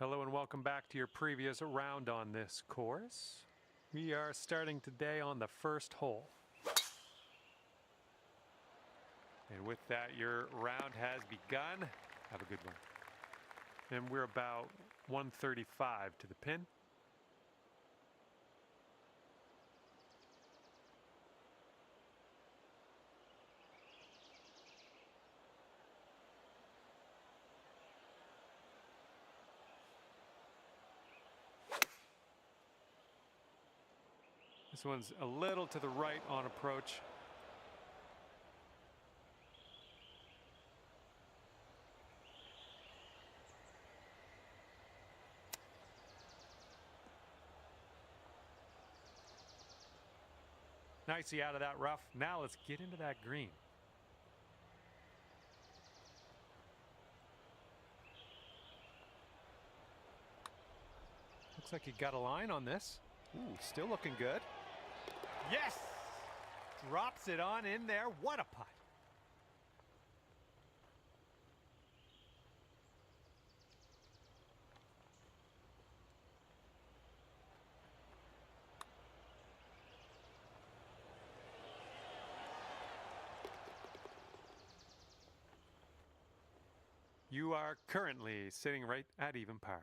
Hello and welcome back to your previous round on this course. We are starting today on the first hole. And with that, your round has begun. Have a good one. And we're about 135 to the pin. This one's a little to the right on approach. Nicely out of that rough. Now let's get into that green. Looks like you got a line on this. Ooh, still looking good. Yes! Drops it on in there. What a putt. You are currently sitting right at even par.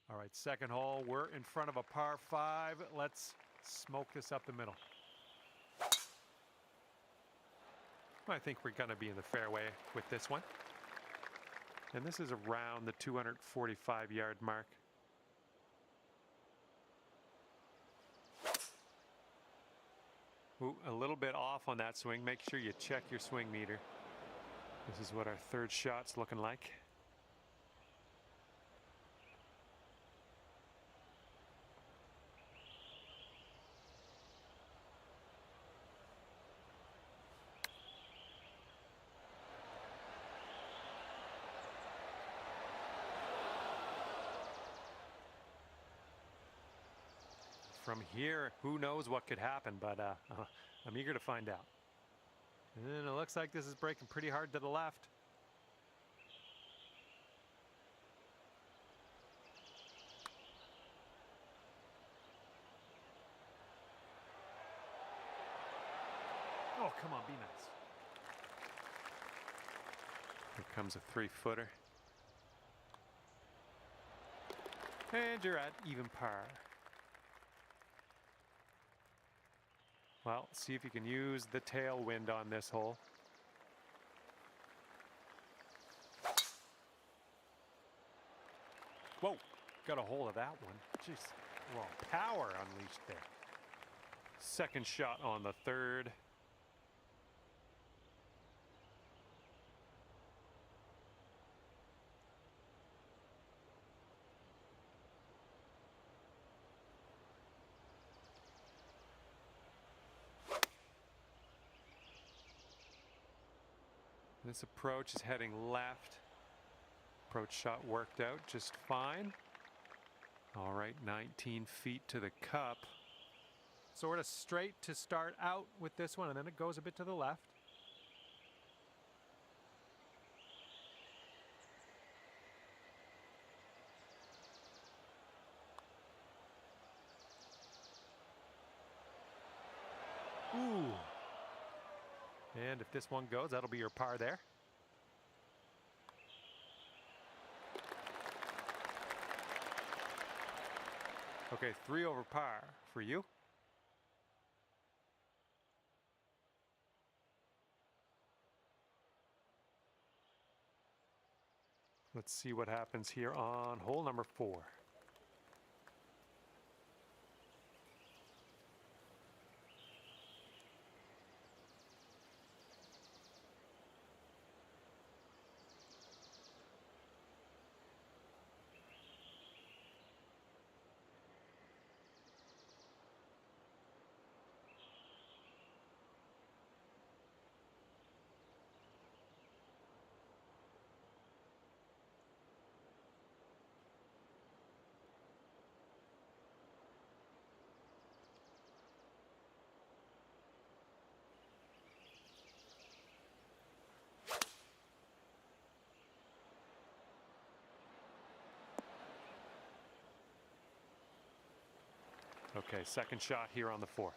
All right, second hole. We're in front of a par 5. Let's smoke this up the middle. I think we're going to be in the fairway with this one. And this is around the 245-yard mark. Ooh, a little bit off on that swing. Make sure you check your swing meter. This is what our third shot's looking like. From here, who knows what could happen, but I'm eager to find out. And it looks like this is breaking pretty hard to the left. Oh, come on, be nice. Here comes a 3-footer. And you're at even par. Well, see if you can use the tailwind on this hole. Whoa, got a hold of that one. Jeez, well, power unleashed there. Second shot on the third. This approach is heading left. Approach shot worked out just fine. All right, 19 feet to the cup. Sort of straight to start out with this one, and then it goes a bit to the left. Ooh. And if this one goes, that'll be your par there. Okay, 3 over par for you. Let's see what happens here on hole number 4. Okay, second shot here on the 4th.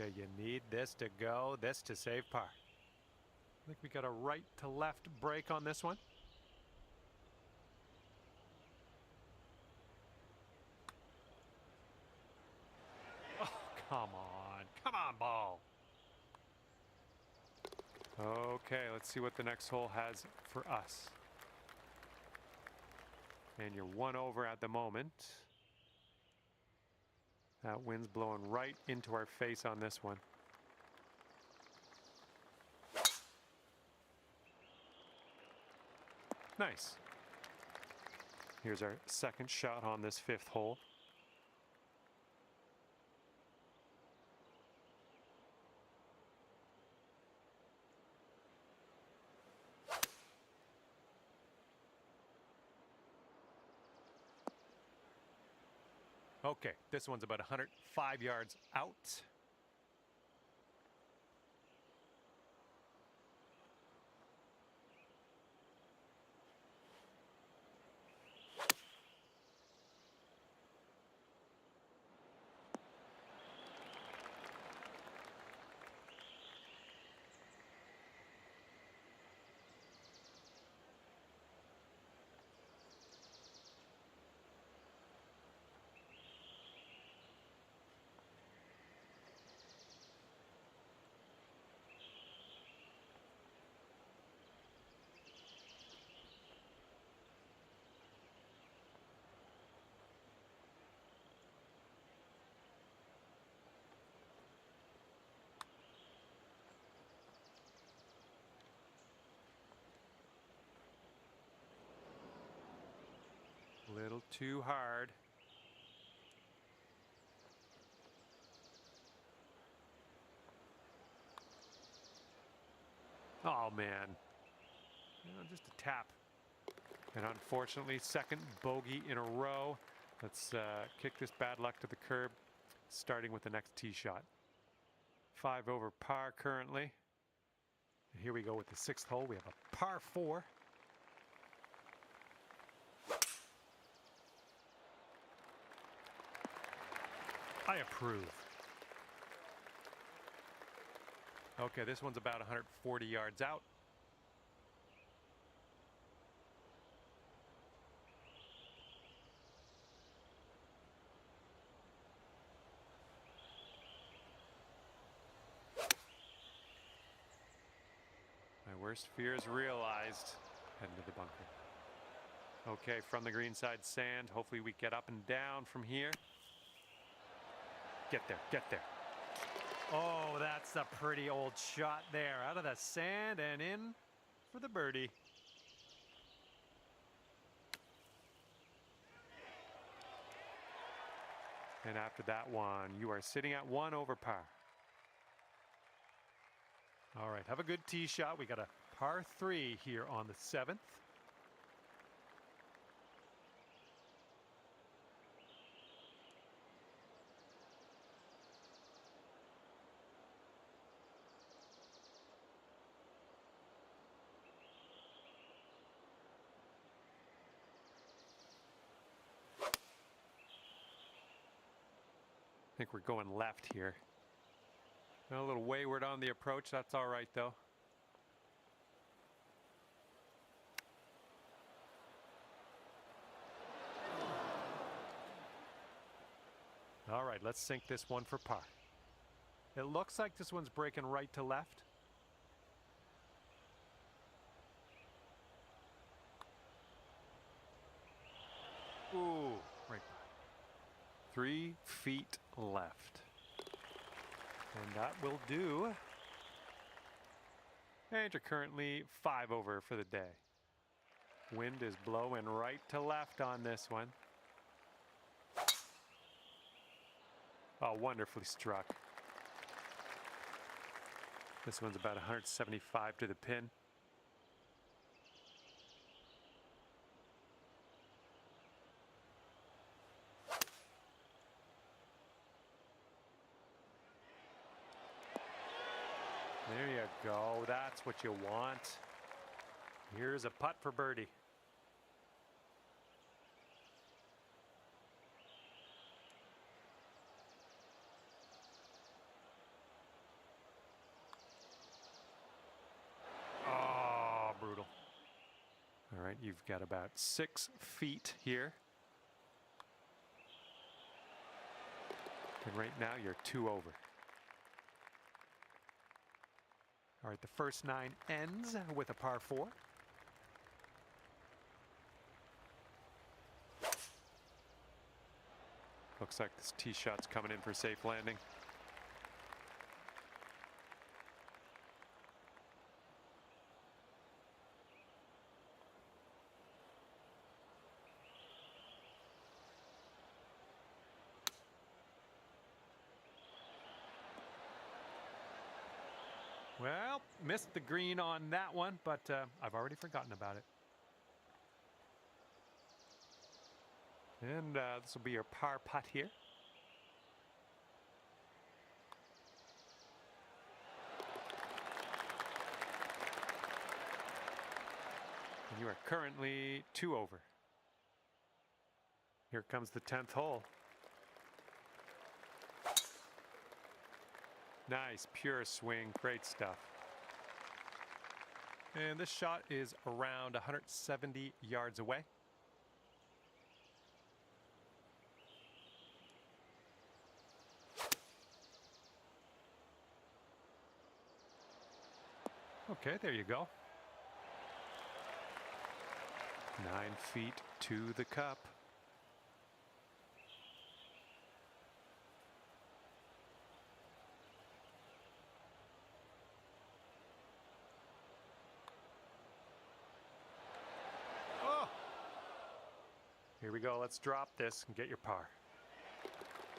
Okay, you need this to go, this to save par. I think we got a right to left break on this one. Oh, come on, ball. Okay, let's see what the next hole has for us. And you're 1 over at the moment. That wind's blowing right into our face on this one. Nice. Here's our second shot on this 5th hole. Okay, this one's about 105 yards out. A little too hard. Oh, man. Just a tap. And unfortunately, second bogey in a row. Let's kick this bad luck to the curb, starting with the next tee shot. 5 over par currently. And here we go with the 6th hole. We have a par 4. I approve. Okay, this one's about 140 yards out. My worst fear is realized. Heading to the bunker. Okay, from the green side sand. Hopefully we get up and down from here. Get there, get there. Oh, that's a pretty old shot there. Out of the sand and in for the birdie. And after that one, you are sitting at 1 over par. All right, have a good tee shot. We got a par 3 here on the 7th. I think we're going left here. A little wayward on the approach. That's all right, though. All right, let's sink this one for par. It looks like this one's breaking right to left. Ooh, right. 3 feet left. And that will do. And you're currently 5 over for the day. Wind is blowing right to left on this one. Oh, wonderfully struck. This one's about 175 to the pin. There you go. That's what you want. Here's a putt for birdie. Oh, brutal. All right, you've got about 6 feet here. And right now you're 2 over. All right, the first 9 ends with a par 4. Looks like this tee shot's coming in for safe landing. Well, missed the green on that one, but I've already forgotten about it. And this will be your par putt here. And you are currently 2 over. Here comes the 10th hole. Nice, pure swing, great stuff. And this shot is around 170 yards away. Okay, there you go. 9 feet to the cup. Oh! Here we go. Let's drop this and get your par.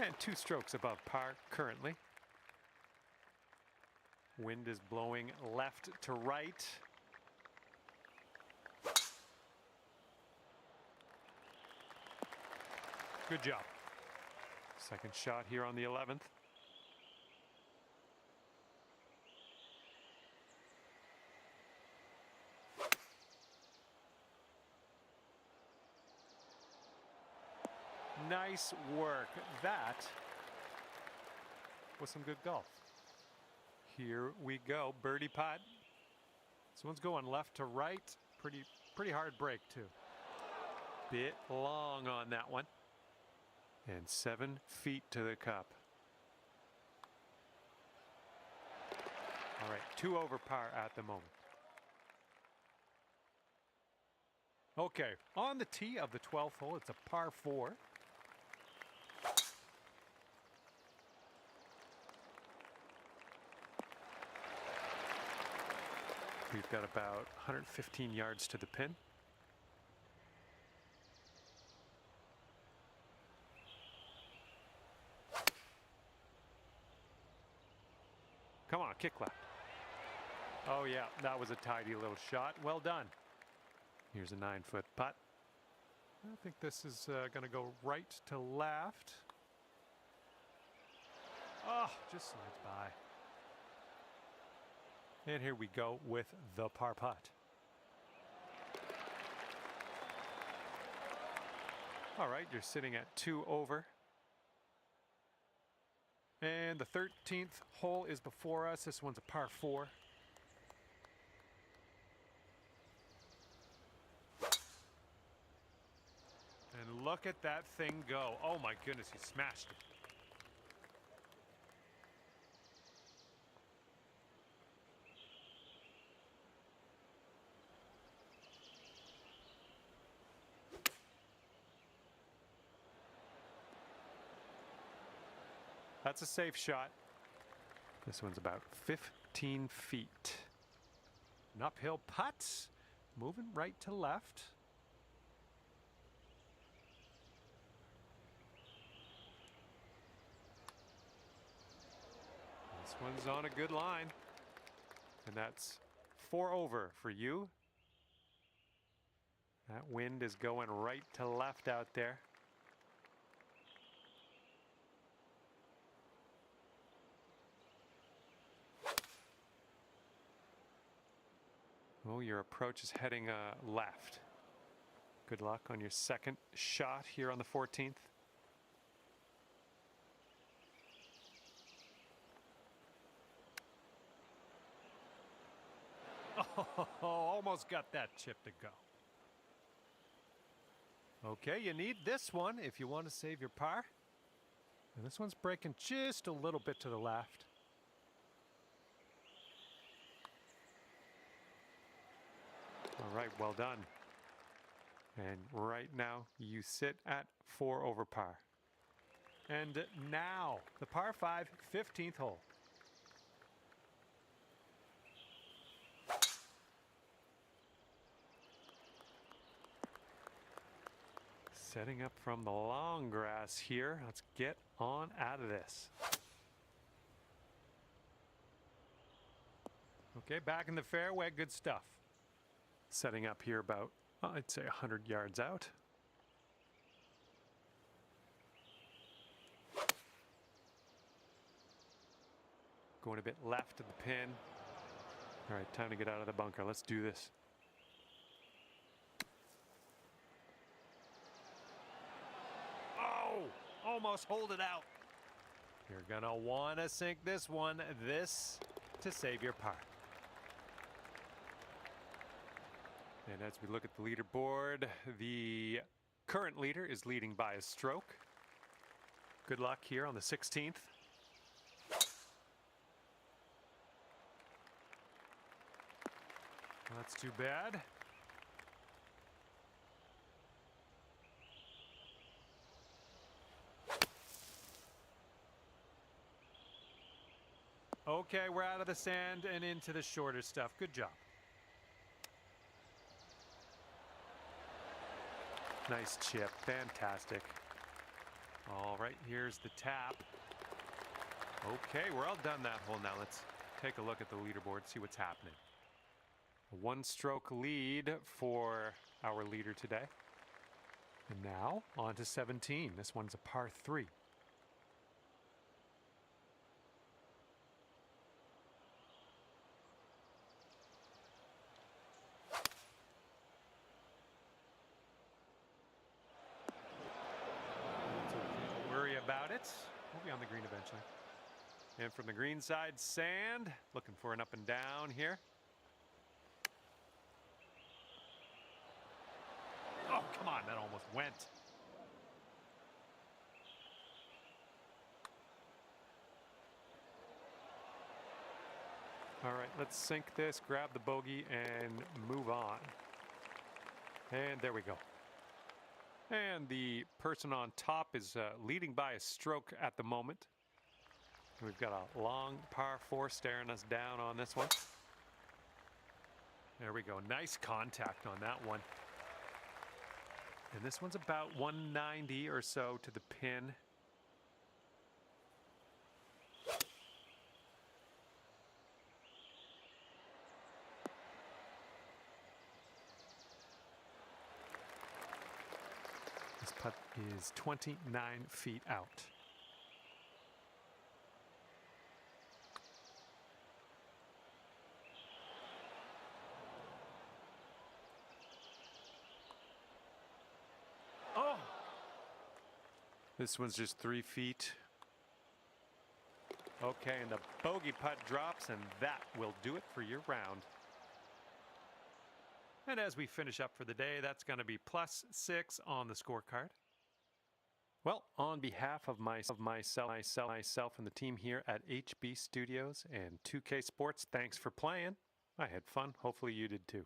And 2 strokes above par currently. Wind is blowing left to right. Good job. Second shot here on the 11th. Nice work. That was some good golf. Here we go, birdie putt. This one's going left to right. Pretty hard break too. Bit long on that one. And 7 feet to the cup. All right, 2 over par at the moment. Okay, on the tee of the 12th hole, it's a par 4. We've got about 115 yards to the pin. Come on, kick left. Oh yeah, that was a tidy little shot. Well done. Here's a 9-foot putt. I think this is going to go right to left. Oh, just slides by. And here we go with the par putt. All right, you're sitting at 2 over. And the 13th hole is before us. This one's a par 4. And look at that thing go. Oh my goodness, he smashed it. That's a safe shot. This one's about 15 feet. An uphill putt, moving right to left. This one's on a good line. And that's 4 over for you. That wind is going right to left out there. Oh, your approach is heading left. Good luck on your second shot here on the 14th. Oh, almost got that chip to go. Okay, you need this one if you want to save your par. And this one's breaking just a little bit to the left. All right, well done. And right now you sit at 4 over par. And now the par 5 15th hole. Setting up from the long grass here. Let's get on out of this. Okay, back in the fairway, good stuff. Setting up here about, I'd say 100 yards out. Going a bit left of the pin. All right, time to get out of the bunker. Let's do this. Oh, almost hold it out. You're gonna wanna sink this one, to save your par. And as we look at the leaderboard, the current leader is leading by a stroke. Good luck here on the 16th. That's too bad. Okay, we're out of the sand and into the shorter stuff. Good job. Nice chip. Fantastic. All right, here's the tap. Okay, we're all done that hole now. Let's take a look at the leaderboard, see what's happening. A one-stroke lead for our leader today. And now on to 17. This one's a par 3. Don't worry about it. We'll be on the green eventually. And from the green side, sand. Looking for an up and down here. Oh, come on, that almost went. All right, let's sink this, grab the bogey, and move on. And there we go. And the person on top is leading by a stroke at the moment. We've got a long par 4 staring us down on this one. There we go. Nice contact on that one. And this one's about 190 or so to the pin. This putt is 29 feet out. Oh! This one's just 3 feet. Okay, and the bogey putt drops, and that will do it for your round. And as we finish up for the day, that's going to be +6 on the scorecard. Well, on behalf of myself and the team here at HB Studios and 2K Sports, thanks for playing. I had fun. Hopefully you did too.